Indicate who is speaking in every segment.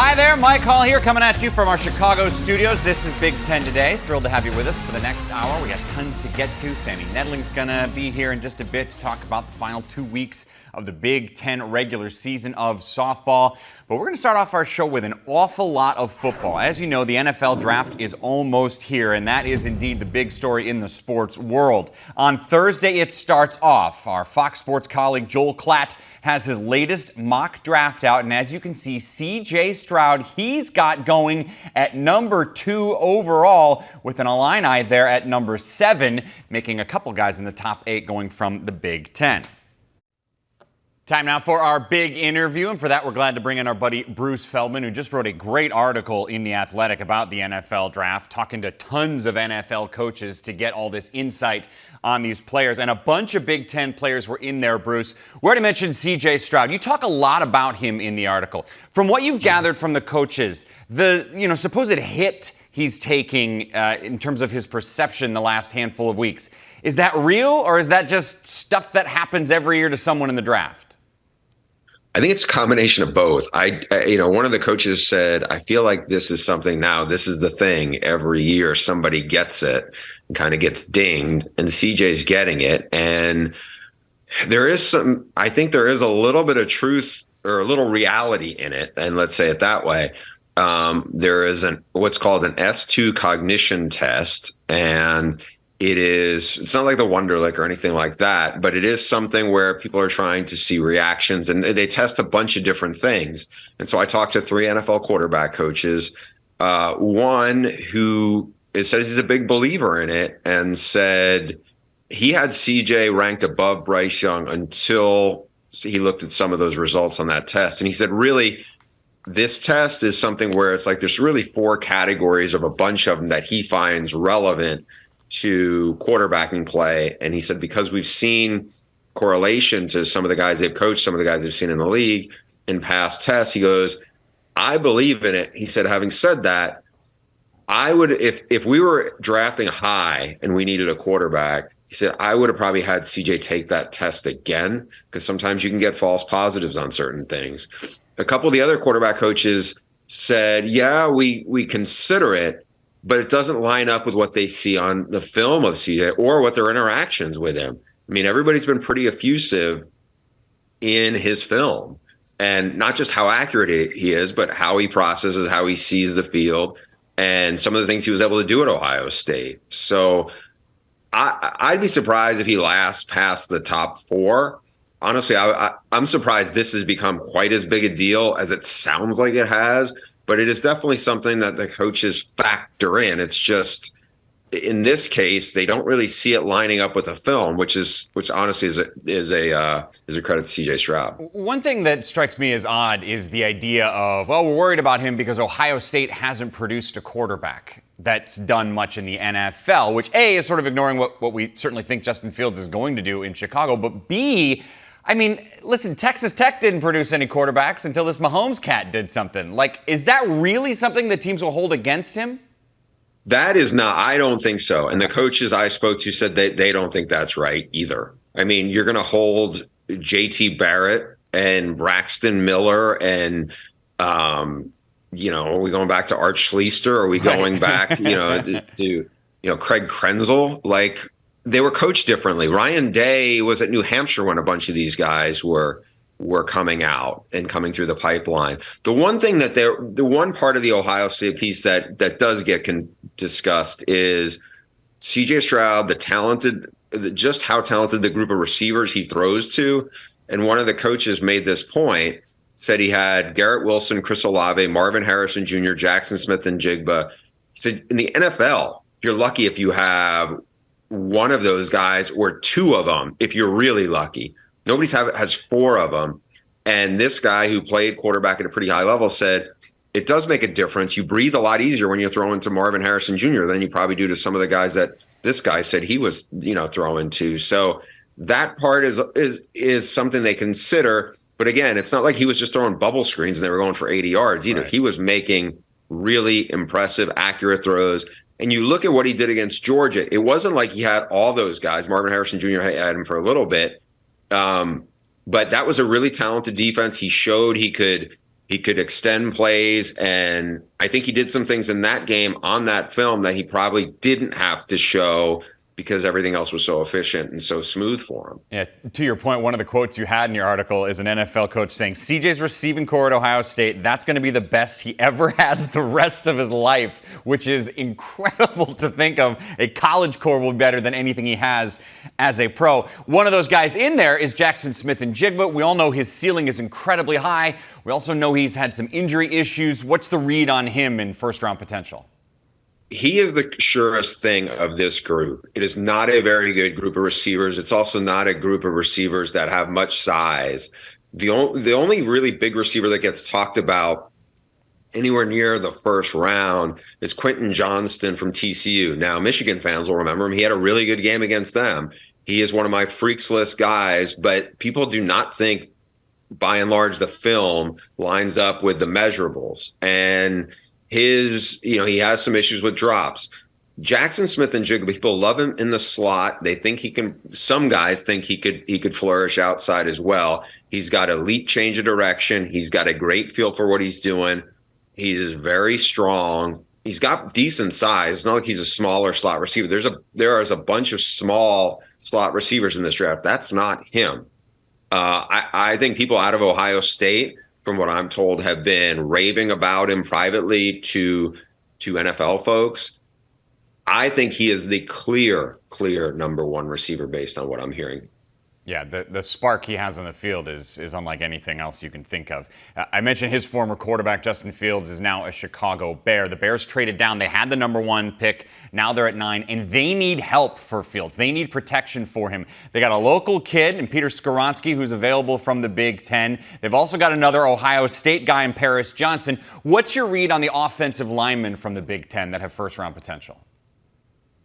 Speaker 1: Hi there, Mike Hall here, coming at you from our Chicago studios. This is Big Ten Today. Thrilled to have you with us for the next hour. We got tons to get to. Sammy Nedling's going to be here in just a bit to talk about the final 2 weeks of the Big Ten regular season of softball. But we're going to start off our show with an awful lot of football. As you know, the NFL draft is almost here, and that is indeed the big story in the sports world. On Thursday, it starts off. Our Fox Sports colleague Joel Klatt has his latest mock draft out, and as you can see, C.J. Stroud, he's got going at number 2 overall, with an Illini there at number 7, making a couple guys in the top 8 going from the Big Ten. Time now for our big interview, and for that we're glad to bring in our buddy Bruce Feldman, who just wrote a great article in The Athletic about the NFL draft, talking to tons of NFL coaches to get all this insight on these players. And a bunch of Big Ten players were in there, Bruce. We already mentioned C.J. Stroud. You talk a lot about him in the article. From what you've gathered from the coaches, the supposed hit he's taking in terms of his perception the last handful of weeks, is that real, or is that just stuff that happens every year to someone in the draft?
Speaker 2: I think it's a combination of both. One of the coaches said, I feel like this is something now, this is the thing. Every year somebody gets it and kind of gets dinged, and CJ's getting it. And I think there is a little bit of truth or a little reality in it. And let's say it that way. There is what's called an S2 cognition test, and it's not like the Wonderlic or anything like that, but it is something where people are trying to see reactions, and they test a bunch of different things. And so I talked to 3 NFL quarterback coaches, one who says he's a big believer in it and said he had CJ ranked above Bryce Young until he looked at some of those results on that test. And he said, really, this test is something where it's like there's really 4 categories of a bunch of them that he finds relevant to quarterbacking play. And he said, because we've seen correlation to some of the guys they've coached, some of the guys they've seen in the league in past tests, he goes, I believe in it. He said, having said that, I would, if we were drafting high and we needed a quarterback, he said, I would have probably had CJ take that test again, because sometimes you can get false positives on certain things. A couple of the other quarterback coaches said, yeah, we consider it, but it doesn't line up with what they see on the film of CJ or what their interactions with him. I mean, everybody's been pretty effusive in his film, and not just how accurate he is, but how he processes, how he sees the field, and some of the things he was able to do at Ohio State. So I'd be surprised if he lasts past the top 4. Honestly, I'm surprised this has become quite as big a deal as it sounds like it has. But it is definitely something that the coaches factor in. It's just, in this case, they don't really see it lining up with the film, which honestly is a credit to C.J. Stroud.
Speaker 1: One thing that strikes me as odd is the idea of, well, we're worried about him because Ohio State hasn't produced a quarterback that's done much in the NFL, which A, is sort of ignoring what we certainly think Justin Fields is going to do in Chicago, but B, I mean, listen, Texas Tech didn't produce any quarterbacks until this Mahomes cat did something. Like, is that really something that teams will hold against him?
Speaker 2: That is not. I don't think so. And the coaches I spoke to said they don't think that's right either. I mean, you're going to hold J.T. Barrett and Braxton Miller and, are we going back to Art Schlichter? Are we going back, to Craig Krenzel? Like, they were coached differently. Ryan Day was at New Hampshire when a bunch of these guys were coming out and coming through the pipeline. The one thing the one part of the Ohio State piece that does get discussed is C.J. Stroud, just how talented the group of receivers he throws to. And one of the coaches made this point, said he had Garrett Wilson, Chris Olave, Marvin Harrison Jr., Jackson Smith, and Jigba. He said, in the NFL, you're lucky if you have one of those guys or 2 of them, if you're really lucky. Nobody has 4 of them. And this guy who played quarterback at a pretty high level said, it does make a difference. You breathe a lot easier when you're throwing to Marvin Harrison Jr. than you probably do to some of the guys that this guy said he was, throwing to. So that part is something they consider. But again, it's not like he was just throwing bubble screens and they were going for 80 yards either. Right. He was making really impressive, accurate throws. And you look at what he did against Georgia, it wasn't like he had all those guys. Marvin Harrison Jr. had him for a little bit. But that was a really talented defense. He showed he could He could extend plays, and I think he did some things in that game on that film that he probably didn't have to show because everything else was so efficient and so smooth for him.
Speaker 1: Yeah, to your point, one of the quotes you had in your article is an NFL coach saying, CJ's receiving core at Ohio State, that's going to be the best he ever has the rest of his life, which is incredible to think of. A college core will be better than anything he has as a pro. One of those guys in there is Jackson Smith-Njigba. We all know his ceiling is incredibly high. We also know he's had some injury issues. What's the read on him in first-round potential?
Speaker 2: He is the surest thing of this group. It is not a very good group of receivers. It's also not a group of receivers that have much size. The only really big receiver that gets talked about anywhere near the first round is Quentin Johnston from TCU. Now, Michigan fans will remember him. He had a really good game against them. He is one of my freaks list guys, but people do not think, by and large, the film lines up with the measurables. And he has some issues with drops. Jackson Smith-Njigba, people love him in the slot. They think he can. Some guys think he could flourish outside as well. He's got elite change of direction. He's got a great feel for what he's doing. He is very strong. He's got decent size. It's not like he's a smaller slot receiver. There is a bunch of small slot receivers in this draft. That's not him. I think people out of Ohio State, from what I'm told, have been raving about him privately to NFL folks. I think he is the clear number one receiver based on what I'm hearing.
Speaker 1: Yeah, the spark he has on the field is unlike anything else you can think of. I mentioned his former quarterback, Justin Fields, is now a Chicago Bear. The Bears traded down. They had the number one pick. Now they're at 9, and they need help for Fields. They need protection for him. They got a local kid in Peter Skoronski who's available from the Big Ten. They've also got another Ohio State guy in Paris Johnson. What's your read on the offensive linemen from the Big Ten that have first-round potential?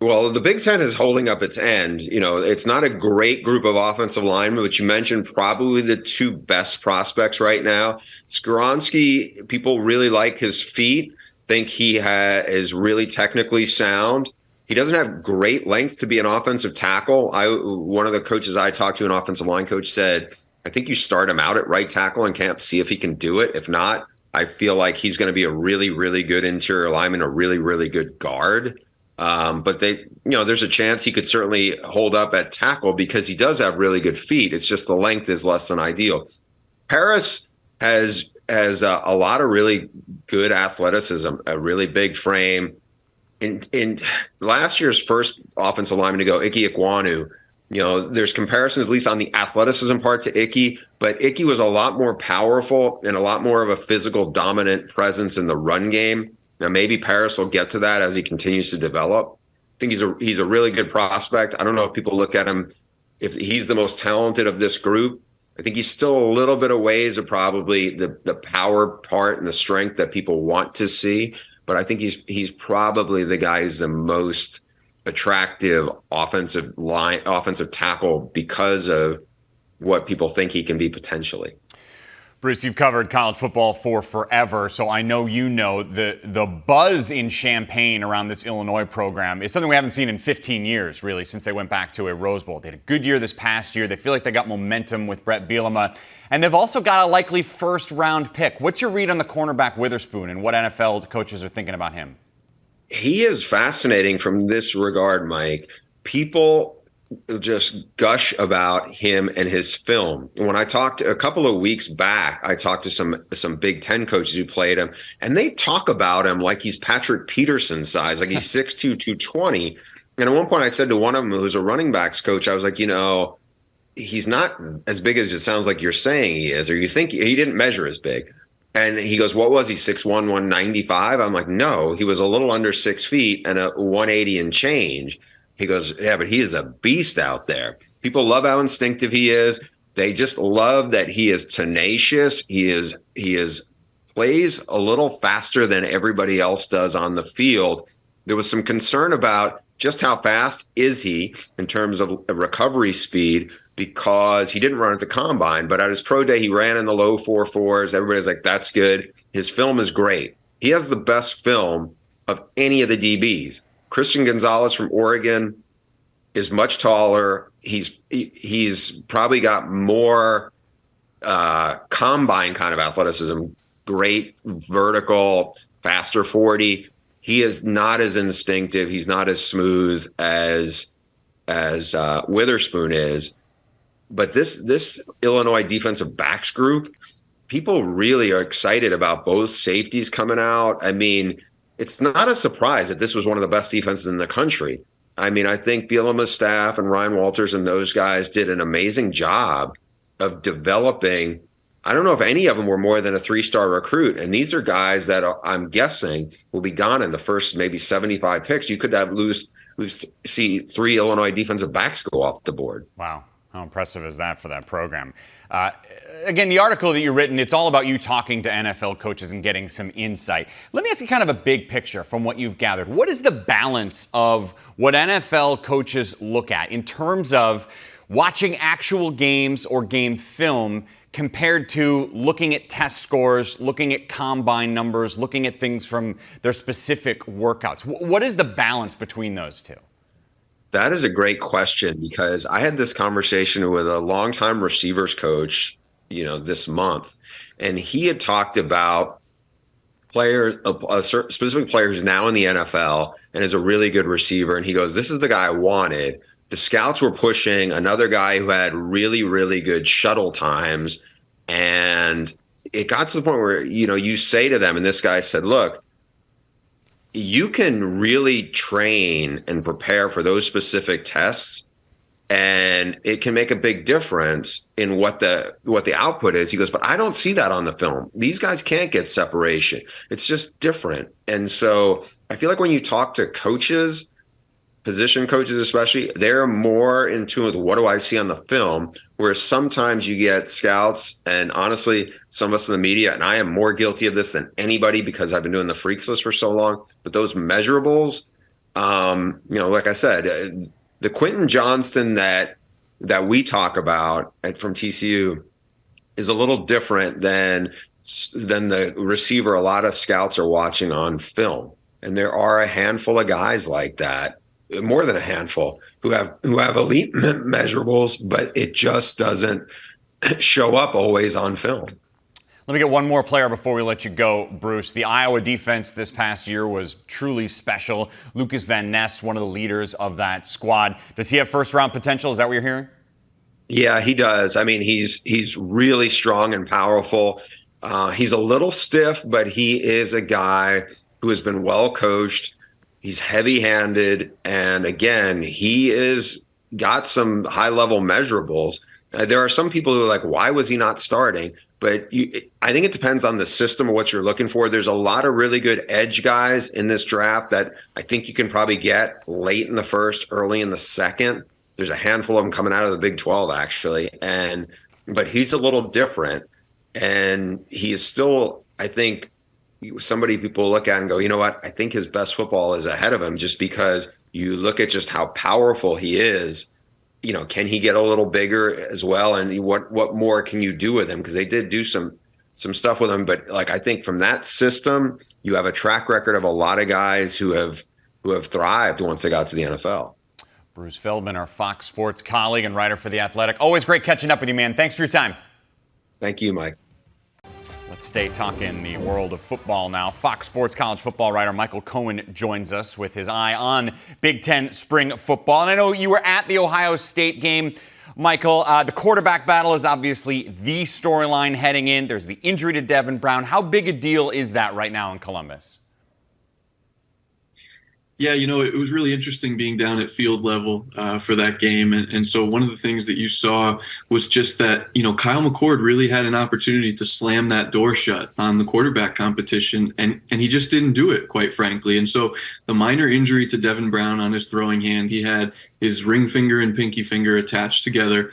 Speaker 2: Well, the Big Ten is holding up its end. It's not a great group of offensive linemen, but you mentioned probably the two best prospects right now. Skoronski, people really like his feet, think he is really technically sound. He doesn't have great length to be an offensive tackle. One of the coaches I talked to, an offensive line coach, said, I think you start him out at right tackle in camp, see if he can do it. If not, I feel like he's going to be a really, really good interior lineman, a really, really good guard. But there's a chance he could certainly hold up at tackle because he does have really good feet. It's just the length is less than ideal. Paris has a lot of really good athleticism, a really big frame. In last year's first offensive lineman to go, Ike Ekwonu, there's comparisons at least on the athleticism part to Ike, but Ike was a lot more powerful and a lot more of a physical dominant presence in the run game. Now, maybe Paris will get to that as he continues to develop. I think he's a really good prospect. I don't know if people look at him, if he's the most talented of this group. I think he's still a little bit of ways of probably the power part and the strength that people want to see. But I think he's probably the guy who's the most attractive offensive tackle because of what people think he can be potentially.
Speaker 1: Bruce, you've covered college football for forever, so I know the buzz in Champaign around this Illinois program is something we haven't seen in 15 years, really, since they went back to a Rose Bowl. They had a good year this past year. They feel like they got momentum with Brett Bielema, and they've also got a likely first-round pick. What's your read on the cornerback Witherspoon and what NFL coaches are thinking about him?
Speaker 2: He is fascinating from this regard, Mike. People just gush about him and his film. When I talked a couple of weeks back, I talked to some Big Ten coaches who played him, and they talk about him like he's Patrick Peterson size, like he's 6'2", 220. And at one point I said to one of them who's a running backs coach, I was like, he's not as big as it sounds like you're saying he is, or you think he didn't measure as big. And he goes, what was he, 6'1", 195? I'm like, no, he was a little under 6 feet and a 180 and change. He goes, yeah, but he is a beast out there. People love how instinctive he is. They just love that he is tenacious. He is plays a little faster than everybody else does on the field. There was some concern about just how fast is he in terms of recovery speed because he didn't run at the combine, but at his pro day, he ran in the low 4.4s. Everybody's like, that's good. His film is great. He has the best film of any of the DBs. Christian Gonzalez from Oregon is much taller. He's probably got more combine kind of athleticism. great vertical, faster 40. He is not as instinctive. He's not as smooth as Witherspoon is. But this Illinois defensive backs group, people really are excited about both safeties coming out. I mean, it's not a surprise that this was one of the best defenses in the country. I mean, I think Bielema's staff and Ryan Walters and those guys did an amazing job of developing. I don't know if any of them were more than a 3-star recruit. And these are guys that I'm guessing will be gone in the first maybe 75 picks. You could have see 3 Illinois defensive backs go off the board.
Speaker 1: Wow. How impressive is that for that program? Again, the article that you've written, it's all about you talking to NFL coaches and getting some insight. Let me ask you kind of a big picture from what you've gathered. What is the balance of what NFL coaches look at in terms of watching actual games or game film compared to looking at test scores, looking at combine numbers, looking at things from their specific workouts? What is the balance between those two?
Speaker 2: That is a great question, because I had this conversation with a longtime receivers coach, this month, and he had talked about players, a specific player who's now in the NFL and is a really good receiver. And he goes, "This is the guy I wanted." The scouts were pushing another guy who had really, really good shuttle times. And it got to the point where, you say to them, and this guy said, "Look, you can really train and prepare for those specific tests, and it can make a big difference in what the output is." He goes, "But I don't see that on the film. These guys can't get separation. It's just different." And so I feel like when you talk to coaches, position coaches especially, they're more in tune with what do I see on the film, whereas sometimes you get scouts, and honestly, some of us in the media, and I am more guilty of this than anybody because I've been doing the Freaks List for so long, but those measurables, like I said, the Quentin Johnston that we talk about from TCU is a little different than the receiver a lot of scouts are watching on film. And there are a handful of guys like that, more than a handful, who have elite measurables, but it just doesn't show up always on film.
Speaker 1: Let me get one more player before we let you go, Bruce. The Iowa defense this past year was truly special. Lucas Van Ness, one of the leaders of that squad. Does he have first-round potential? Is that what you're hearing?
Speaker 2: Yeah, he does. I mean, he's really strong and powerful. He's a little stiff, but he is a guy who has been well coached. He's heavy-handed, and again, he is got some high-level measurables. There are some people who are like, "Why was he not starting?" But I think it depends on the system of what you're looking for. There's a lot of really good edge guys in this draft that I think you can probably get late in the first, early in the second. There's a handful of them coming out of the Big 12, actually, but he's a little different, and he is still, I think, somebody people look at and go, "You know what? I think his best football is ahead of him," just because you look at just how powerful he is. Can he get a little bigger as well? And what more can you do with him? Because they did do some stuff with him. But I think from that system, you have a track record of a lot of guys who have thrived once they got to the NFL.
Speaker 1: Bruce Feldman, our Fox Sports colleague and writer for The Athletic. Always great catching up with you, man. Thanks for your time.
Speaker 2: Thank you, Mike.
Speaker 1: Let's stay talking the world of football now. Fox Sports college football writer Michael Cohen joins us with his eye on Big Ten spring football. And I know you were at the Ohio State game. Michael, the quarterback battle is obviously the storyline heading in. There's the injury to Devin Brown. How big a deal is that right now in Columbus?
Speaker 3: Yeah, it was really interesting being down at field level for that game. And so one of the things that you saw was just that, Kyle McCord really had an opportunity to slam that door shut on the quarterback competition, and he just didn't do it, quite frankly. And so the minor injury to Devin Brown on his throwing hand, he had his ring finger and pinky finger attached together,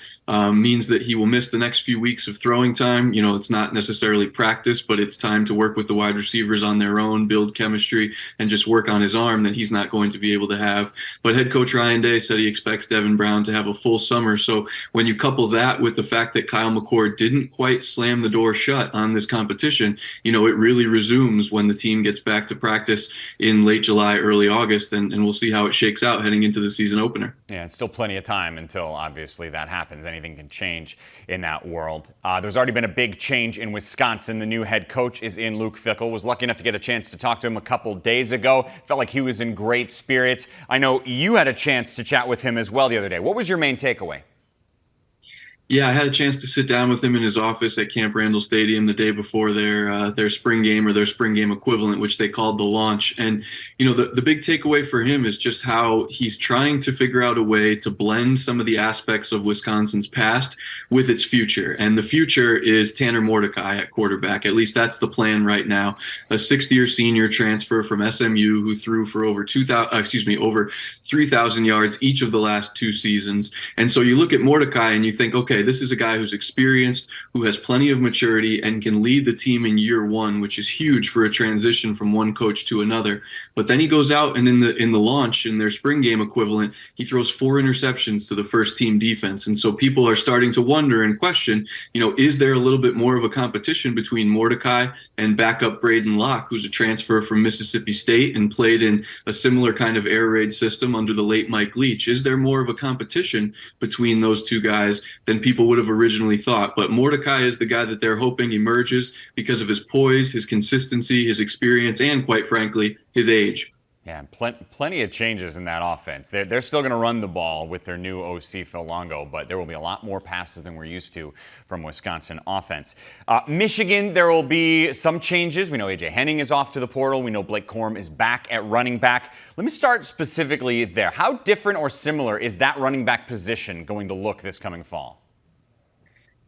Speaker 3: means that he will miss the next few weeks of throwing time. It's not necessarily practice, but it's time to work with the wide receivers on their own, build chemistry, and just work on his arm that he's not going to be able to have. But head coach Ryan Day said he expects Devin Brown to have a full summer. So when you couple that with the fact that Kyle McCord didn't quite slam the door shut on this competition, it really resumes when the team gets back to practice in late July, early August, and we'll see how it shakes out heading into the season opener.
Speaker 1: Yeah, it's still plenty of time until obviously that happens. Anything can change in that world. There's already been a big change in Wisconsin. The new head coach is in, Luke Fickell. Was lucky enough to get a chance to talk to him a couple days ago. Felt like he was in great spirits. I know you had a chance to chat with him as well the other day. What was your main takeaway?
Speaker 3: Yeah, I had a chance to sit down with him in his office at Camp Randall Stadium the day before their spring game, or their spring game equivalent, which they called the launch. And, the big takeaway for him is just how he's trying to figure out a way to blend some of the aspects of Wisconsin's past with its future. And the future is Tanner Mordecai at quarterback. At least that's the plan right now. A sixth-year senior transfer from SMU who threw for over 3,000 yards each of the last 2 seasons. And so you look at Mordecai and you think, okay, this is a guy who's experienced, who has plenty of maturity, and can lead the team in year one, which is huge for a transition from one coach to another. But then he goes out and in the launch, in their spring game equivalent, he throws 4 interceptions to the first team defense. And so people are starting to wonder and question, is there a little bit more of a competition between Mordecai and backup Braden Locke, who's a transfer from Mississippi State and played in a similar kind of air raid system under the late Mike Leach? Is there more of a competition between those two guys than people would have originally thought? But Mordecai is the guy that they're hoping emerges because of his poise, his consistency, his experience, and quite frankly, his age.
Speaker 1: Yeah, plenty of changes in that offense. They're still going to run the ball with their new OC, Phil Longo, but there will be a lot more passes than we're used to from Wisconsin offense. Michigan, there will be some changes. We know A.J. Henning is off to the portal. We know Blake Corum is back at running back. Let me start specifically there. How different or similar is that running back position going to look this coming fall?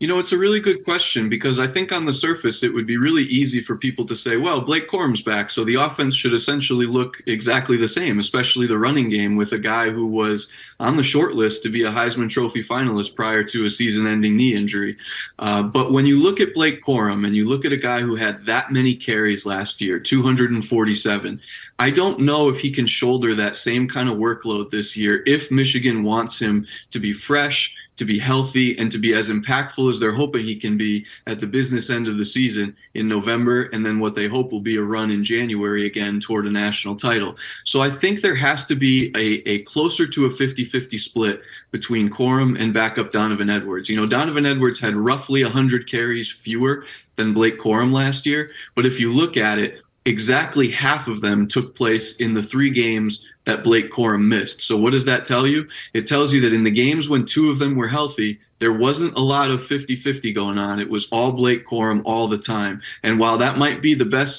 Speaker 3: It's a really good question, because I think on the surface it would be really easy for people to say, well, Blake Corum's back, so the offense should essentially look exactly the same, especially the running game, with a guy who was on the short list to be a Heisman Trophy finalist prior to a season-ending knee injury. But when you look at Blake Corum and you look at a guy who had that many carries last year, 247, I don't know if he can shoulder that same kind of workload this year if Michigan wants him to be fresh, to be healthy, and to be as impactful as they're hoping he can be at the business end of the season in November, and then what they hope will be a run in January again toward a national title. So I think there has to be a closer to a 50-50 split between Corum and backup Donovan Edwards. Donovan Edwards had roughly 100 carries fewer than Blake Corum last year, but if you look at it, exactly half of them took place in the 3 games that Blake Corum missed. So what does that tell you? It tells you that in the games when 2 of them were healthy, there wasn't a lot of 50-50 going on. It was all Blake Corum all the time. And while that might be the best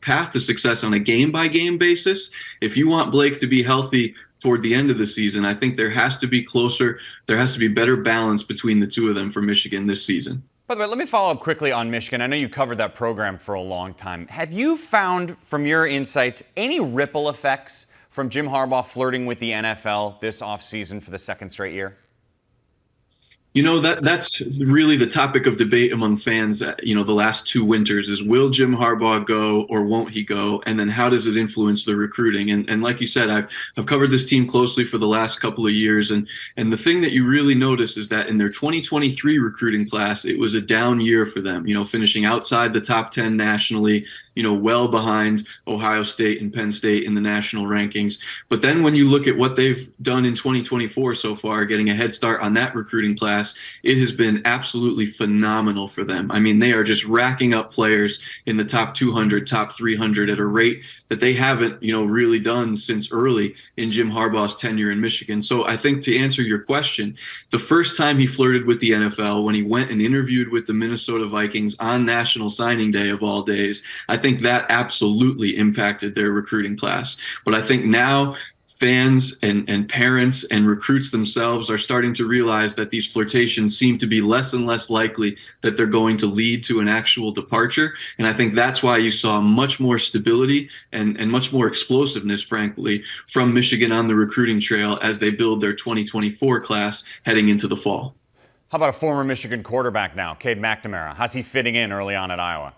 Speaker 3: path to success on a game-by-game basis, if you want Blake to be healthy toward the end of the season, I think there has to be better balance between the 2 of them for Michigan this season.
Speaker 1: By the way, let me follow up quickly on Michigan. I know you covered that program for a long time. Have you found, from your insights, any ripple effects from Jim Harbaugh flirting with the NFL this offseason for the 2nd straight year?
Speaker 3: That's really the topic of debate among fans, the last 2 winters is, will Jim Harbaugh go or won't he go? And then how does it influence the recruiting? And like you said, I've covered this team closely for the last couple of years. And the thing that you really notice is that in their 2023 recruiting class, it was a down year for them, finishing outside the top 10 nationally, well behind Ohio State and Penn State in the national rankings. But then when you look at what they've done in 2024 so far, getting a head start on that recruiting class, it has been absolutely phenomenal for them. I mean, they are just racking up players in the top 200, top 300 at a rate that they haven't, really done since early in Jim Harbaugh's tenure in Michigan. So I think, to answer your question, the first time he flirted with the NFL, when he went and interviewed with the Minnesota Vikings on National Signing Day of all days, I think that absolutely impacted their recruiting class. But I think now fans and parents and recruits themselves are starting to realize that these flirtations seem to be less and less likely that they're going to lead to an actual departure. And I think that's why you saw much more stability and much more explosiveness, frankly, from Michigan on the recruiting trail as they build their 2024 class heading into the fall.
Speaker 1: How about a former Michigan quarterback now, Cade McNamara? How's he fitting in early on at Iowa?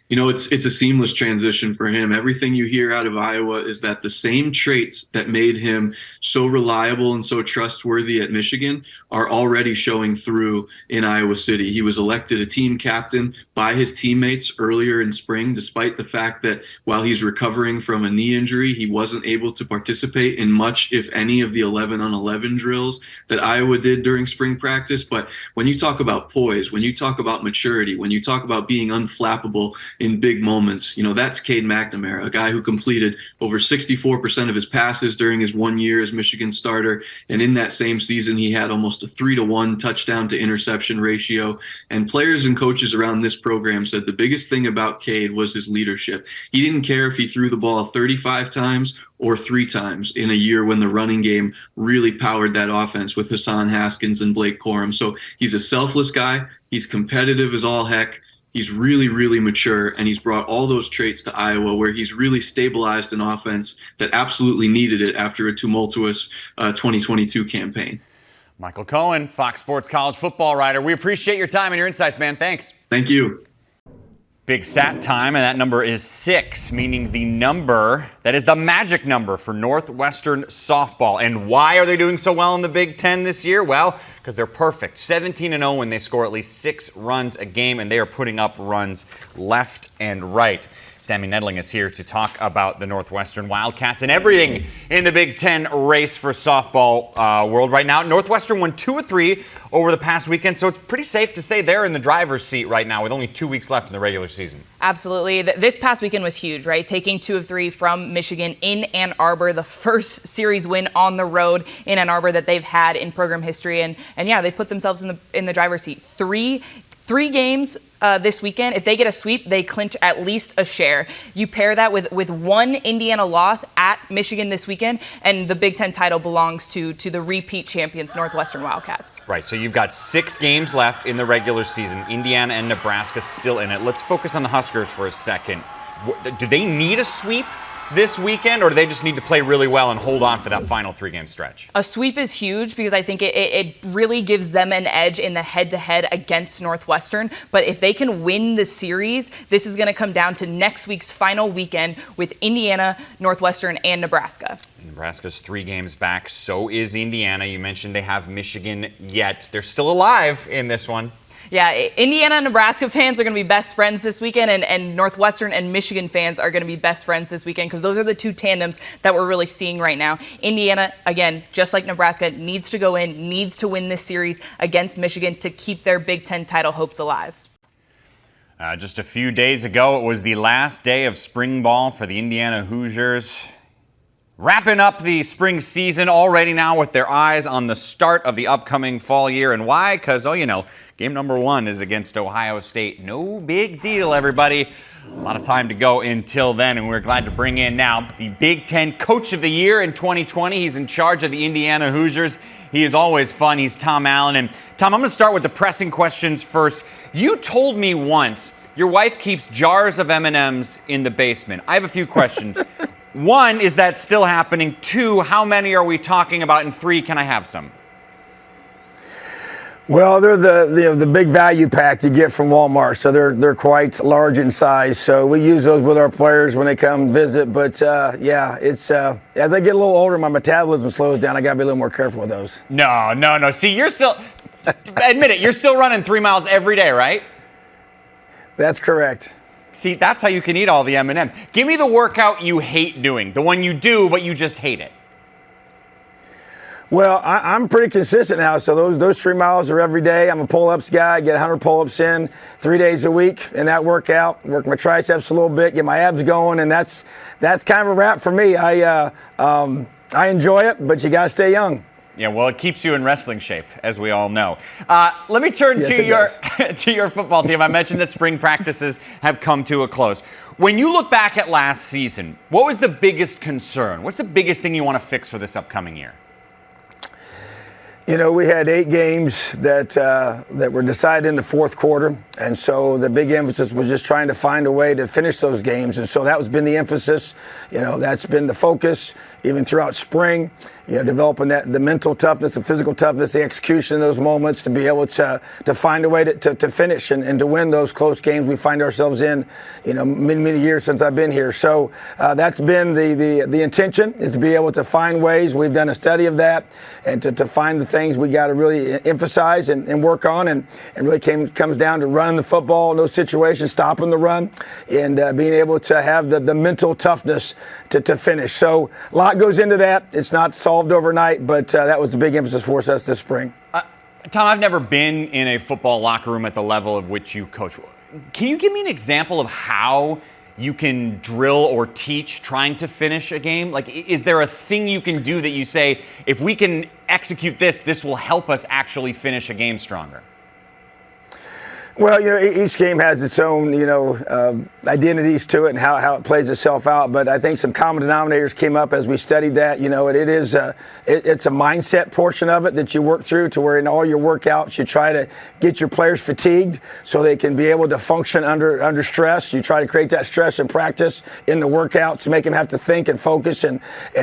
Speaker 3: It's a seamless transition for him. Everything you hear out of Iowa is that the same traits that made him so reliable and so trustworthy at Michigan are already showing through in Iowa City. He was elected a team captain by his teammates earlier in spring, despite the fact that while he's recovering from a knee injury, he wasn't able to participate in much, if any, of the 11-on-11 drills that Iowa did during spring practice. But when you talk about poise, when you talk about maturity, when you talk about being unflappable in big moments, that's Cade McNamara, a guy who completed over 64% of his passes during his 1 year as Michigan starter. And in that same season, he had almost a 3-to-1 touchdown to interception ratio. And players and coaches around this program said the biggest thing about Cade was his leadership. He didn't care if he threw the ball 35 times or 3 times in a year when the running game really powered that offense with Hassan Haskins and Blake Corum. So he's a selfless guy. He's competitive as all heck. He's really, really mature, and he's brought all those traits to Iowa, where he's really stabilized an offense that absolutely needed it after a tumultuous 2022 campaign.
Speaker 1: Michael Cohen, Fox Sports college football writer. We appreciate your time and your insights, man. Thanks.
Speaker 3: Thank you.
Speaker 1: Big stat time, and that number is 6, meaning the number that is the magic number for Northwestern softball. And why are they doing so well in the Big Ten this year? Well, because they're perfect. 17-0 when they score at least 6 runs a game, and they are putting up runs left and right. Sammy Nedling is here to talk about the Northwestern Wildcats and everything in the Big Ten race for softball world right now. Northwestern won 2 of 3 over the past weekend, so it's pretty safe to say they're in the driver's seat right now with only 2 weeks left in the regular season.
Speaker 4: Absolutely. This past weekend was huge, right? Taking 2 of 3 from Michigan in Ann Arbor, the first series win on the road in Ann Arbor that they've had in program history. And yeah, they put themselves in the driver's seat. Three games this weekend. If they get a sweep, they clinch at least a share. You pair that with one Indiana loss at Michigan this weekend, and the Big Ten title belongs to the repeat champions, Northwestern Wildcats.
Speaker 1: Right, so you've got 6 games left in the regular season. Indiana and Nebraska still in it. Let's focus on the Huskers for a second. Do they need a sweep this weekend, or do they just need to play really well and hold on for that final 3-game stretch?
Speaker 4: A sweep is huge because I think it really gives them an edge in the head-to-head against Northwestern. But if they can win the series, this is going to come down to next week's final weekend with Indiana, Northwestern, and Nebraska.
Speaker 1: Nebraska's 3 games back. So is Indiana. You mentioned they have Michigan yet. They're still alive in this one.
Speaker 4: Yeah, Indiana and Nebraska fans are going to be best friends this weekend, and Northwestern and Michigan fans are going to be best friends this weekend because those are the 2 tandems that we're really seeing right now. Indiana, again, just like Nebraska, needs to go in, needs to win this series against Michigan to keep their Big Ten title hopes alive.
Speaker 1: Just a few days ago, it was the last day of spring ball for the Indiana Hoosiers. Wrapping up the spring season already now with their eyes on the start of the upcoming fall year. And why? Because, game number 1 is against Ohio State. No big deal, everybody. A lot of time to go until then, and we're glad to bring in now the Big Ten Coach of the Year in 2020. He's in charge of the Indiana Hoosiers. He is always fun. He's Tom Allen. And Tom, I'm going to start with the pressing questions first. You told me once your wife keeps jars of M&Ms in the basement. I have a few questions. 1, is that still happening? 2, how many are we talking about? And 3, can I have some?
Speaker 5: Well, they're the big value pack you get from Walmart, so they're quite large in size. So we use those with our players when they come visit. But it's as I get a little older, my metabolism slows down. I got to be a little more careful with those.
Speaker 1: No. See, you're still admit it. You're still running 3 miles every day, right?
Speaker 5: That's correct.
Speaker 1: See, that's how you can eat all the M&Ms. Give me the workout you hate doing, the one you do, but you just hate it.
Speaker 5: Well, I'm pretty consistent now, so those 3 miles are every day. I'm a pull-ups guy. I get 100 pull-ups in 3 days a week in that workout. Work my triceps a little bit, get my abs going, and that's kind of a wrap for me. I enjoy it, but you got to stay young.
Speaker 1: Yeah, well, it keeps you in wrestling shape, as we all know. Let me turn to your football team. I mentioned that spring practices have come to a close. When you look back at last season, what was the biggest concern? What's the biggest thing you want to fix for this upcoming year?
Speaker 5: We had 8 games that were decided in the fourth quarter, and so the big emphasis was just trying to find a way to finish those games, and so that was been the emphasis. That's been the focus even throughout spring. Developing the mental toughness, the physical toughness, the execution in those moments to be able to find a way to finish and to win those close games we find ourselves in. Many years since I've been here, so that's been the intention, is to be able to find ways. We've done a study of that, and to find the things we got to really emphasize and work on, and really comes down to running the football in those situations, stopping the run, and being able to have the mental toughness to finish. So a lot goes into that. It's not solved overnight, but that was the big emphasis for us this spring.
Speaker 1: Tom, I've never been in a football locker room at the level of which you coach. Can you give me an example of how you can drill or teach trying to finish a game? Like, is there a thing you can do that you say, if we can execute this, this will help us actually finish a game stronger?
Speaker 5: Well, each game has its own, identities to it and how it plays itself out. But I think some common denominators came up as we studied that. It's a mindset portion of it that you work through, to where in all your workouts you try to get your players fatigued so they can be able to function under stress. You try to create that stress in practice in the workouts, make them have to think and focus and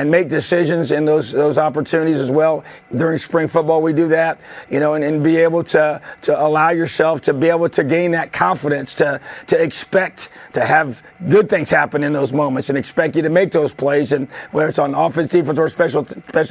Speaker 5: make decisions in those opportunities as well. During spring football, we do that, and be able to allow yourself to be able to gain that confidence, to expect to have good things happen in those moments, and expect you to make those plays. And whether it's on offense, defense, or special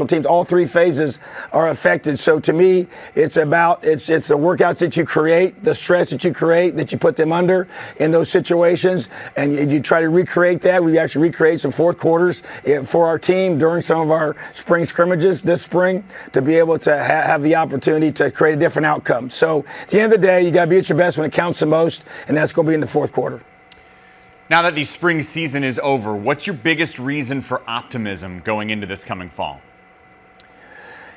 Speaker 5: teams, all 3 phases are affected. So to me, it's the workouts that you create, the stress that you create, that you put them under in those situations, and you try to recreate that. We actually recreate some fourth quarters for our team during some of our spring scrimmages this spring, to be able to have the opportunity to create a different outcome. So at the end of the day, you got to be at your best when it counts the most, and that's going to be in the fourth quarter.
Speaker 1: Now that the spring season is over, what's your biggest reason for optimism going into this coming fall?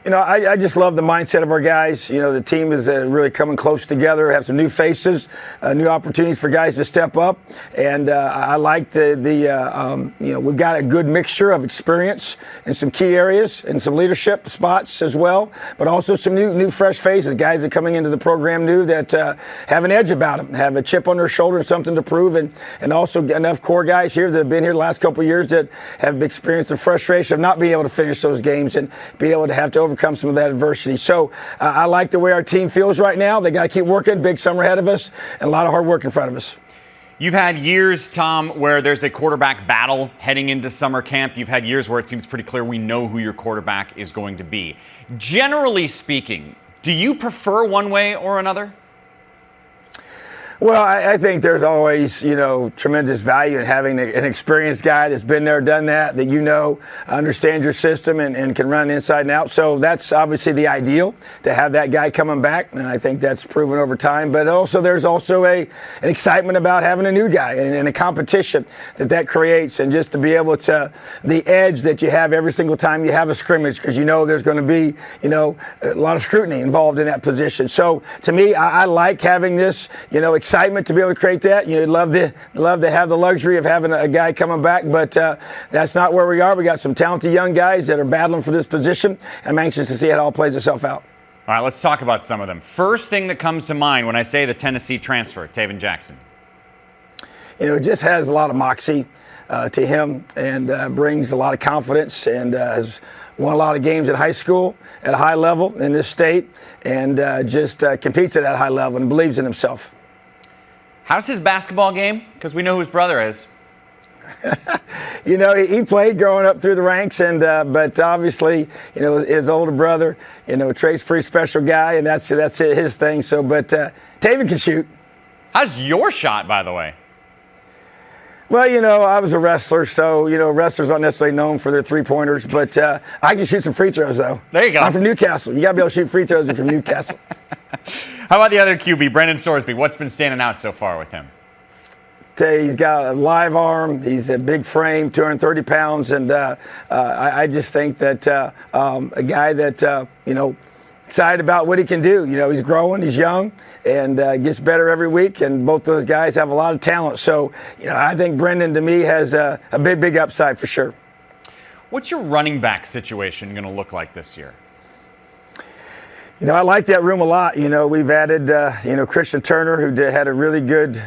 Speaker 5: I just love the mindset of our guys. The team is really coming close together, have some new faces, new opportunities for guys to step up. And I like we've got a good mixture of experience in some key areas and some leadership spots as well, but also some new fresh faces, guys that are coming into the program new that have an edge about them, have a chip on their shoulder, something to prove, and also enough core guys here that have been here the last couple of years that have experienced the frustration of not being able to finish those games and be able to have to overcome some of that adversity. So I like the way our team feels right now. They got to keep working. Big summer ahead of us and a lot of hard work in front of us.
Speaker 1: You've had years, Tom, where there's a quarterback battle heading into summer camp. You've had years where it seems pretty clear we know who your quarterback is going to be. Generally speaking, do you prefer one way or another?
Speaker 5: Well, I think there's always, tremendous value in having an experienced guy that's been there, done that understands your system and can run inside and out. So that's obviously the ideal, to have that guy coming back, and I think that's proven over time. But also there's also an excitement about having a new guy and a competition that creates, and just to be able to, the edge that you have every single time you have a scrimmage, because there's going to be, a lot of scrutiny involved in that position. So to me, I like having this, excitement to be able to create that. You'd love to have the luxury of having a guy coming back, but that's not where we are. We got some talented young guys that are battling for this position. I'm anxious to see how it all plays itself out.
Speaker 1: All right, let's talk about some of them. First thing that comes to mind when I say the Tennessee transfer, Taven Jackson.
Speaker 5: It just has a lot of moxie to him, and brings a lot of confidence, and has won a lot of games in high school at a high level in this state, and just competes at that high level and believes in himself.
Speaker 1: How's his basketball game? Because we know who his brother is.
Speaker 5: He played growing up through the ranks, and but obviously, his older brother, Trey's a pretty special guy, and that's his thing. So, but Taven can shoot.
Speaker 1: How's your shot, by the way?
Speaker 5: Well, I was a wrestler, so, wrestlers aren't necessarily known for their three-pointers, but I can shoot some free throws, though.
Speaker 1: There you go.
Speaker 5: I'm from Newcastle. You got to be able to shoot free throws if you're from Newcastle.
Speaker 1: How about the other QB, Brendan Sorsby? What's been standing out so far with him?
Speaker 5: He's got a live arm. He's a big frame, 230 pounds, and I just think that a guy that, excited about what he can do. He's growing, he's young, and gets better every week, and both those guys have a lot of talent. So, I think Brendan, to me, has a big upside for sure.
Speaker 1: What's your running back situation going to look like this year?
Speaker 5: I like that room a lot. We've added, Christian Turner, who had a really good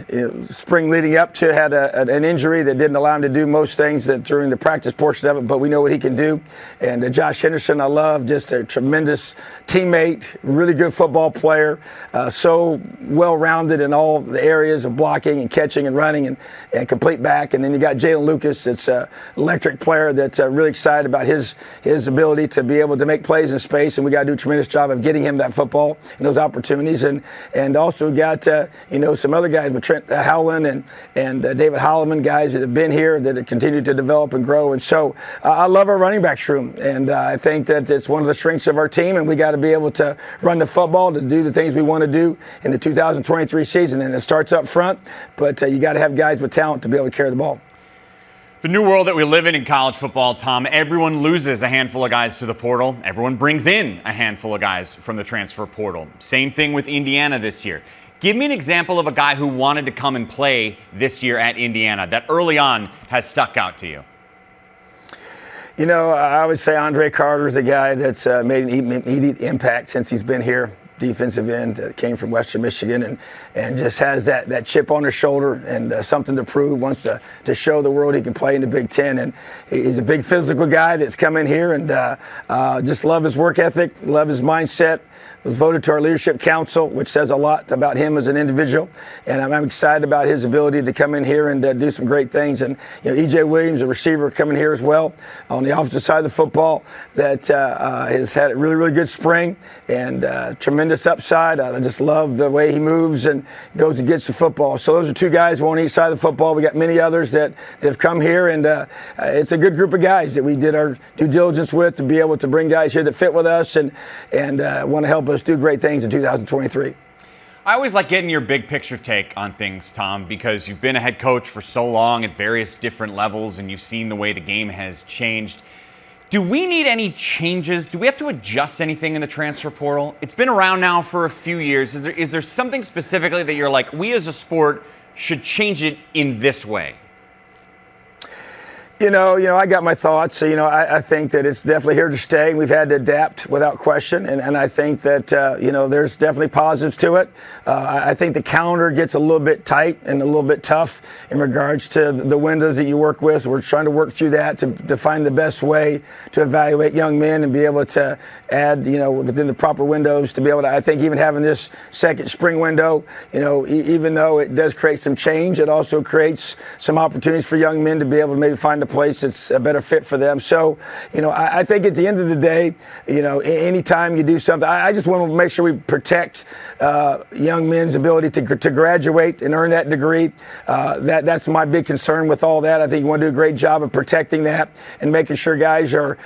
Speaker 5: spring leading up to, had an injury that didn't allow him to do most things that during the practice portion of it, but we know what he can do. And Josh Henderson, I love, just a tremendous teammate, really good football player, so well-rounded in all the areas of blocking and catching and running and complete back. And then you got Jalen Lucas, that's an electric player that's really excited about his ability to be able to make plays in space, and we got to do a tremendous job of getting him that football and those opportunities, and also got some other guys with Trent Howland and David Holloman, guys that have been here that have continued to develop and grow. And so I love our running backs room, and I think that it's one of the strengths of our team, and we got to be able to run the football to do the things we want to do in the 2023 season. And it starts up front, but you got to have guys with talent to be able to carry the ball.
Speaker 1: The new world that we live in college football, Tom, everyone loses a handful of guys to the portal. Everyone brings in a handful of guys from the transfer portal. Same thing with Indiana this year. Give me an example of a guy who wanted to come and play this year at Indiana that early on has stuck out to you.
Speaker 5: I would say Andre Carter's a guy that's made an immediate impact since he's been here. Defensive end, came from Western Michigan, and just has that chip on his shoulder and something to prove, wants to show the world he can play in the Big Ten. And he's a big physical guy that's come in here, and just love his work ethic, love his mindset. Was voted to our leadership council, which says a lot about him as an individual. And I'm excited about his ability to come in here and do some great things. And, E.J. Williams, a receiver, coming here as well on the offensive side of the football that has had a really, really good spring and tremendous upside. I just love the way he moves and goes and gets the football. So those are two guys on each side of the football. We got many others that have come here, and it's a good group of guys that we did our due diligence with to be able to bring guys here that fit with us and want to help us do great things in 2023.
Speaker 1: I always like getting your big picture take on things, Tom, because you've been a head coach for so long at various different levels and you've seen the way the game has changed. Do we need any changes? Do we have to adjust anything in the transfer portal? It's been around now for a few years. Is there something specifically that you're like, we as a sport should change it in this way?
Speaker 5: I got my thoughts. I think that it's definitely here to stay. We've had to adapt without question, and I think that there's definitely positives to it. I think the calendar gets a little bit tight and a little bit tough in regards to the windows that you work with. So we're trying to work through that to find the best way to evaluate young men and be able to add, within the proper windows to be able to. I think even having this second spring window, even though it does create some change, it also creates some opportunities for young men to be able to maybe find a place that's a better fit for them. So, I think at the end of the day, anytime you do something, I just want to make sure we protect young men's ability to graduate and earn that degree. That's my big concern with all that. I think you want to do a great job of protecting that and making sure guys are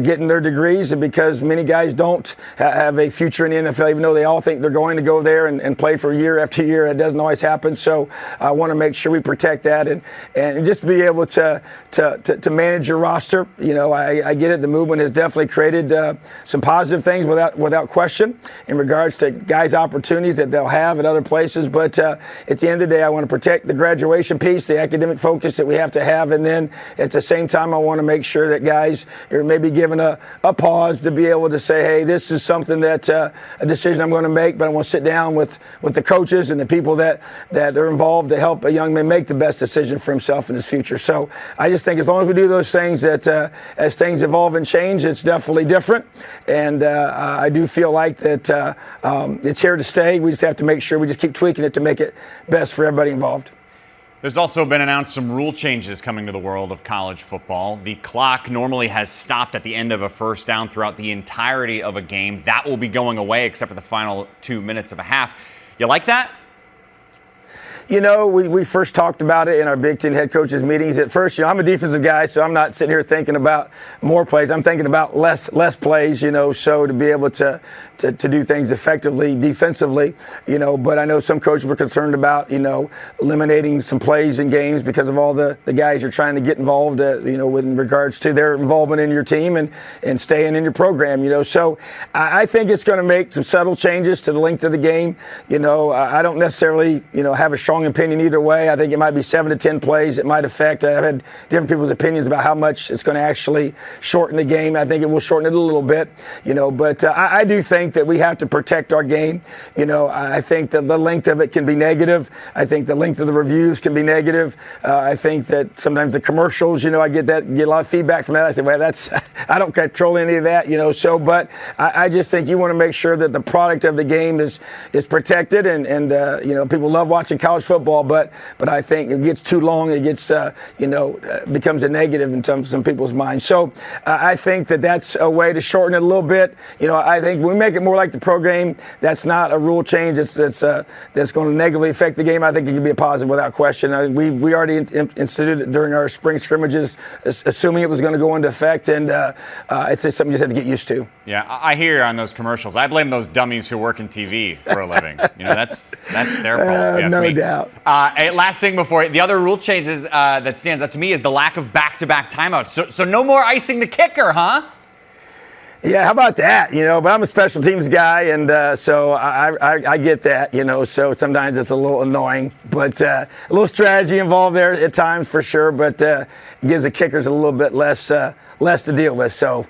Speaker 5: getting their degrees, because many guys don't have a future in the NFL, even though they all think they're going to go there and play for year after year. It doesn't always happen. So I want to make sure we protect that and just be able to manage your roster. I get it. The movement has definitely created some positive things without question in regards to guys' opportunities that they'll have at other places. But at the end of the day, I want to protect the graduation piece, the academic focus that we have to have. And then at the same time, I want to make sure that guys are maybe given a pause to be able to say, hey, this is something that a decision I'm going to make, but I want to sit down with the coaches and the people that are involved to help a young man make the best decision for himself in his future. So I just think as long as we do those things, that as things evolve and change, it's definitely different. And I do feel like that it's here to stay. We just have to make sure we just keep tweaking it to make it best for everybody involved.
Speaker 1: There's also been announced some rule changes coming to the world of college football. The clock normally has stopped at the end of a first down throughout the entirety of a game. That will be going away except for the final 2 minutes of a half. You like that?
Speaker 5: We first talked about it in our Big Ten head coaches meetings. At first, I'm a defensive guy, so I'm not sitting here thinking about more plays. I'm thinking about less plays, so to be able to do things effectively defensively, but I know some coaches were concerned about, eliminating some plays in games because of all the guys you're trying to get involved, with regards to their involvement in your team and staying in your program, So I think it's going to make some subtle changes to the length of the game. I don't necessarily, have a strong strong opinion either way. I think it might be 7 to 10 plays. It might affect. I've had different people's opinions about how much it's going to actually shorten the game. I think it will shorten it a little bit, but I do think that we have to protect our game. I think that the length of it can be negative. I think the length of the reviews can be negative. I think that sometimes the commercials, I get a lot of feedback from that. I say, well, I don't control any of that, but I just think you want to make sure that the product of the game is protected, and people love watching college football, but I think it gets too long. It gets becomes a negative in terms of some people's minds. So I think that's a way to shorten it a little bit. I think we make it more like the pro game. That's not a rule change that's going to negatively affect the game. I think it can be a positive without question. We already instituted it during our spring scrimmages, assuming it was going to go into effect, and it's just something you just have to get used to.
Speaker 1: Yeah, I hear on those commercials. I blame those dummies who work in TV for a living. That's their fault.
Speaker 5: No doubt.
Speaker 1: Last thing before the other rule changes that stands out to me is the lack of back-to-back timeouts. So no more icing the kicker, huh?
Speaker 5: Yeah, how about that? But I'm a special teams guy, and so I get that. So sometimes it's a little annoying, but a little strategy involved there at times for sure. But it gives the kickers a little bit less to deal with. So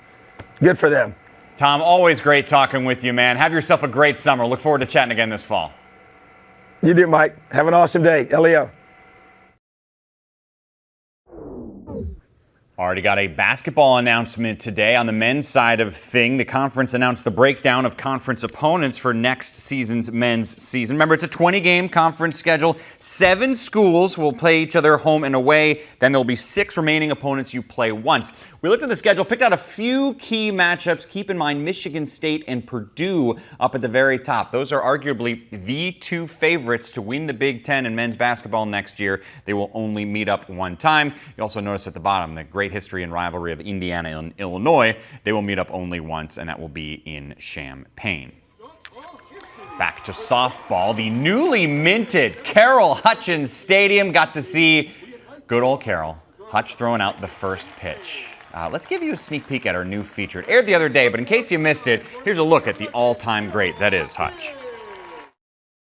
Speaker 5: good for them.
Speaker 1: Tom, always great talking with you, man. Have yourself a great summer. Look forward to chatting again this fall.
Speaker 5: You do, Mike. Have an awesome day. Leo.
Speaker 1: Already got a basketball announcement today on the men's side of thing. The conference announced the breakdown of conference opponents for next season's men's season. Remember, it's a 20-game conference schedule. 7 schools will play each other home and away. Then there'll be 6 remaining opponents you play once. We looked at the schedule, picked out a few key matchups. Keep in mind Michigan State and Purdue up at the very top. Those are arguably the 2 favorites to win the Big Ten in men's basketball next year. They will only meet up one time. You also notice at the bottom the great history and rivalry of Indiana and Illinois. They will meet up only once, and that will be in Champaign. Back to softball. The newly minted Carroll Hutchins Stadium got to see good old Carroll. Hutch throwing out the first pitch. Let's give you a sneak peek at our new feature. It aired the other day, but in case you missed it, here's a look at the all-time great that is Hutch.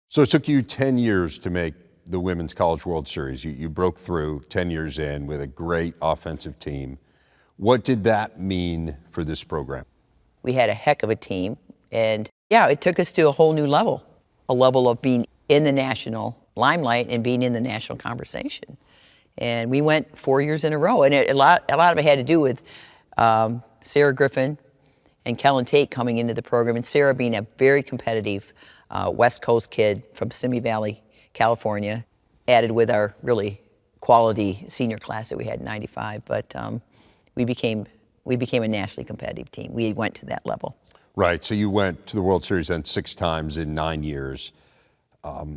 Speaker 6: So it took you 10 years to make the Women's College World Series. You broke through 10 years in with a great offensive team. What did that mean for this program?
Speaker 7: We had a heck of a team, and it took us to a whole new level, a level of being in the national limelight and being in the national conversation. And we went 4 years in a row, and a lot of it had to do with Sarah Griffin and Kellen Tate coming into the program, and Sarah being a very competitive West Coast kid from Simi Valley, California, added with our really quality senior class that we had in '95. But we became a nationally competitive team. We went to that level.
Speaker 6: Right. So you went to the World Series then 6 times in 9 years.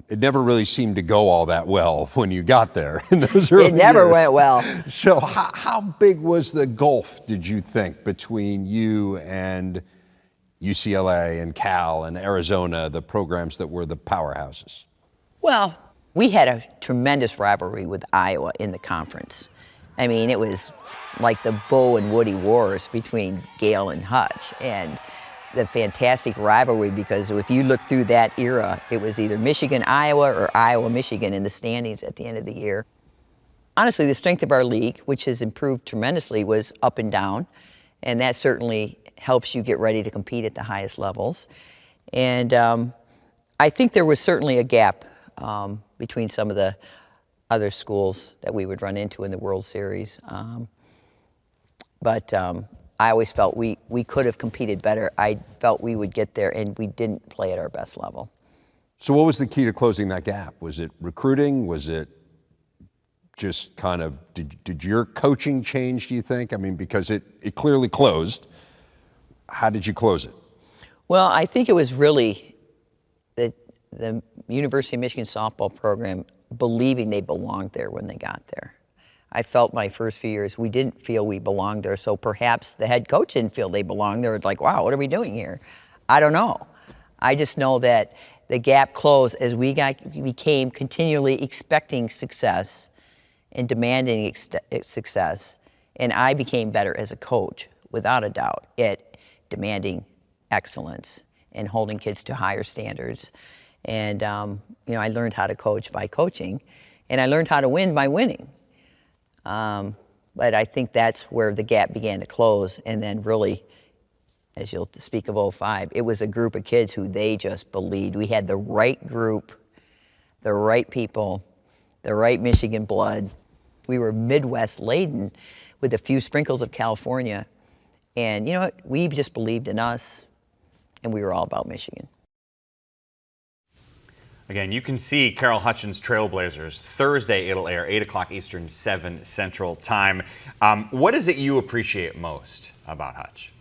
Speaker 6: It never really seemed to go all that well when you got there in those early years.
Speaker 7: It never went well.
Speaker 6: So how big was the gulf, did you think, between you and UCLA and Cal and Arizona, the programs that were the powerhouses?
Speaker 7: Well, we had a tremendous rivalry with Iowa in the conference. I mean, it was like the Bo and Woody wars between Gale and Hutch, and the fantastic rivalry, because if you look through that era, it was either Michigan-Iowa or Iowa-Michigan in the standings at the end of the year. Honestly, the strength of our league, which has improved tremendously, was up and down, and that certainly helps you get ready to compete at the highest levels. And I think there was certainly a gap between some of the other schools that we would run into in the World Series. But I always felt we could have competed better. I felt we would get there, and we didn't play at our best level.
Speaker 6: So what was the key to closing that gap? Was it recruiting? Was it just kind of, did your coaching change, do you think? I mean, because it clearly closed. How did you close it?
Speaker 7: Well, I think it was really the University of Michigan softball program believing they belonged there when they got there. I felt my first few years we didn't feel we belonged there, so perhaps the head coach didn't feel they belonged there. It's like, wow, what are we doing here? I don't know. I just know that the gap closed as we became continually expecting success and demanding success, and I became better as a coach, without a doubt, at demanding excellence and holding kids to higher standards. And, I learned how to coach by coaching, and I learned how to win by winning. But I think that's where the gap began to close. And then really, as you'll speak of 05, it was a group of kids who they just believed. We had the right group, the right people, the right Michigan blood. We were Midwest laden with a few sprinkles of California. And you know what? We just believed in us, and we were all about Michigan.
Speaker 1: Again, you can see Carol Hutchins' Trailblazers. Thursday, it'll air 8 o'clock Eastern, 7 Central Time. What is it you appreciate most about Hutch?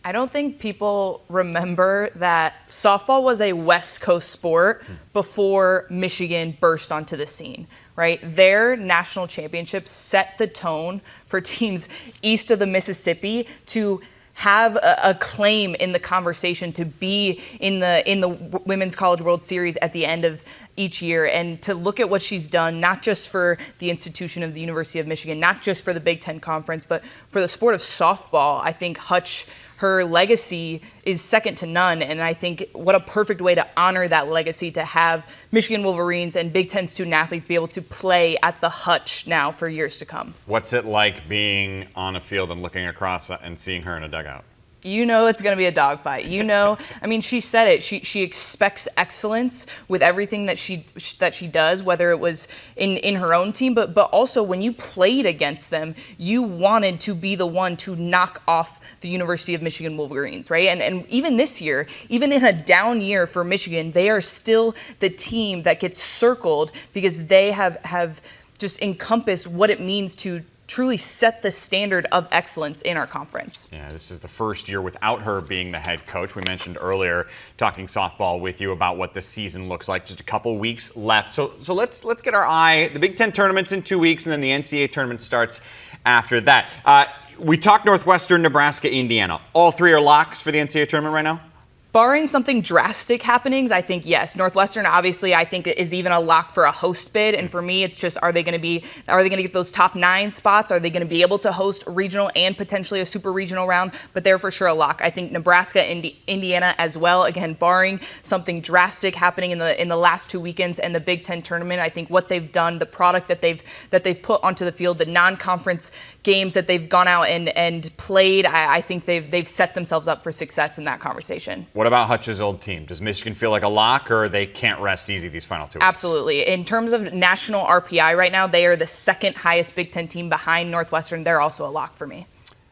Speaker 4: I don't think people remember that softball was a West Coast sport before Michigan burst onto the scene, right? Their national championships set the tone for teams east of the Mississippi to have a claim in the conversation to be in the Women's College World Series at the end of each year, and to look at what she's done, not just for the institution of the University of Michigan, not just for the Big Ten Conference, but for the sport of softball. I think Hutch, her legacy is second to none, and I think what a perfect way to honor that legacy to have Michigan Wolverines and Big Ten student athletes be able to play at the Hutch now for years to come.
Speaker 1: What's it like being on a field and looking across and seeing her in a dugout?
Speaker 4: You know it's going to be a dogfight. I mean, she said it. She expects excellence with everything that she does, whether it was in her own team, but also when you played against them, you wanted to be the one to knock off the University of Michigan Wolverines, right? And even this year, even in a down year for Michigan, they are still the team that gets circled because they have just encompassed what it means to truly set the standard of excellence in our conference.
Speaker 1: Yeah, this is the first year without her being the head coach. We mentioned earlier, talking softball with you, about what the season looks like. Just a couple weeks left. So let's get our eye. The Big Ten tournament's in 2 weeks, and then the NCAA tournament starts after that. We talked Northwestern, Nebraska, Indiana. All three are locks for the NCAA tournament right now?
Speaker 4: Barring something drastic happenings, I think yes. Northwestern, obviously, I think is even a lock for a host bid. And for me, it's just, are they going to get those top 9 spots? Are they going to be able to host a regional and potentially a super regional round? But they're for sure a lock. I think Nebraska, Indiana as well. Again, barring something drastic happening in the last 2 weekends and the Big Ten tournament, I think what they've done, the product that they've put onto the field, the non-conference games that they've gone out and played, I think they've set themselves up for success in that conversation.
Speaker 1: What about Hutch's old team? Does Michigan feel like a lock, or they can't rest easy these final 2 weeks?
Speaker 4: Absolutely. In terms of national RPI right now, they are the second highest Big Ten team behind Northwestern. They're also a lock for me.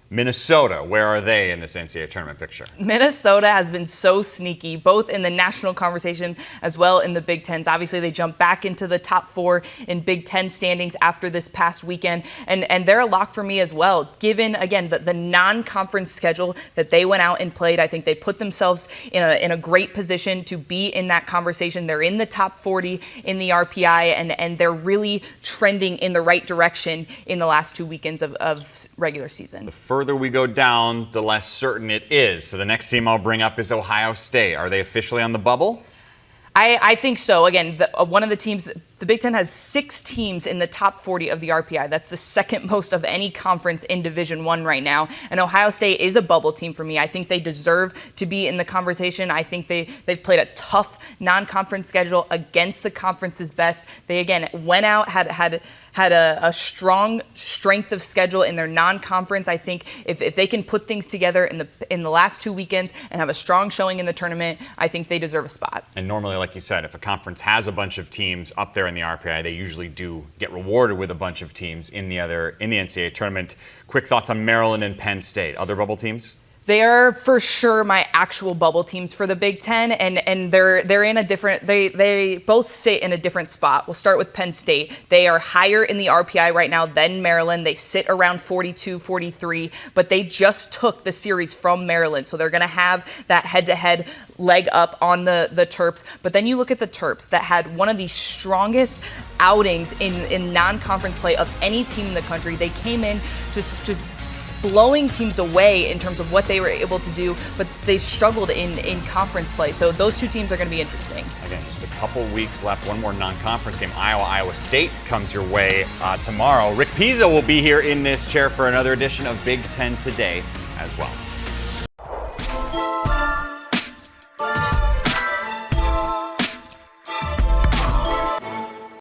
Speaker 1: Minnesota, where are they in this NCAA tournament picture?
Speaker 4: Minnesota has been so sneaky, both in the national conversation as well in the Big Tens. Obviously, they jumped back into the top 4 in Big Ten standings after this past weekend, and they're a lock for me as well. Given, again, the non-conference schedule that they went out and played, I think they put themselves in a great position to be in that conversation. They're in the top 40 in the RPI, and they're really trending in the right direction in the last 2 weekends of regular season.
Speaker 1: The further we go down, the less certain it is. So the next team I'll bring up is Ohio State. Are they officially on the bubble?
Speaker 4: I think so. Again, one of the teams, the Big Ten has 6 teams in the top 40 of the RPI. That's the second most of any conference in Division I right now. And Ohio State is a bubble team for me. I think they deserve to be in the conversation. I think they've played a tough non-conference schedule against the conference's best. They, again, went out, had a strong strength of schedule in their non-conference. I think if they can put things together in the last 2 weekends and have a strong showing in the tournament, I think they deserve a spot.
Speaker 1: And normally, like you said, if a conference has a bunch of teams up there in the RPI, they usually do get rewarded with a bunch of teams in the NCAA tournament. Quick thoughts on Maryland and Penn State. Other bubble teams?
Speaker 4: They are for sure my actual bubble teams for the Big Ten, and they're in a different. They both sit in a different spot. We'll start with Penn State. They are higher in the RPI right now than Maryland. They sit around 42, 43, but they just took the series from Maryland, so they're going to have that head-to-head leg up on the Terps. But then you look at the Terps that had one of the strongest outings in non-conference play of any team in the country. They came in just blowing teams away in terms of what they were able to do, but they struggled in conference play. So those 2 teams are going to be interesting.
Speaker 1: Again, just a couple weeks left. One more non-conference game. Iowa State comes your way tomorrow. Rick Pizzo will be here in this chair for another edition of Big Ten Today as well.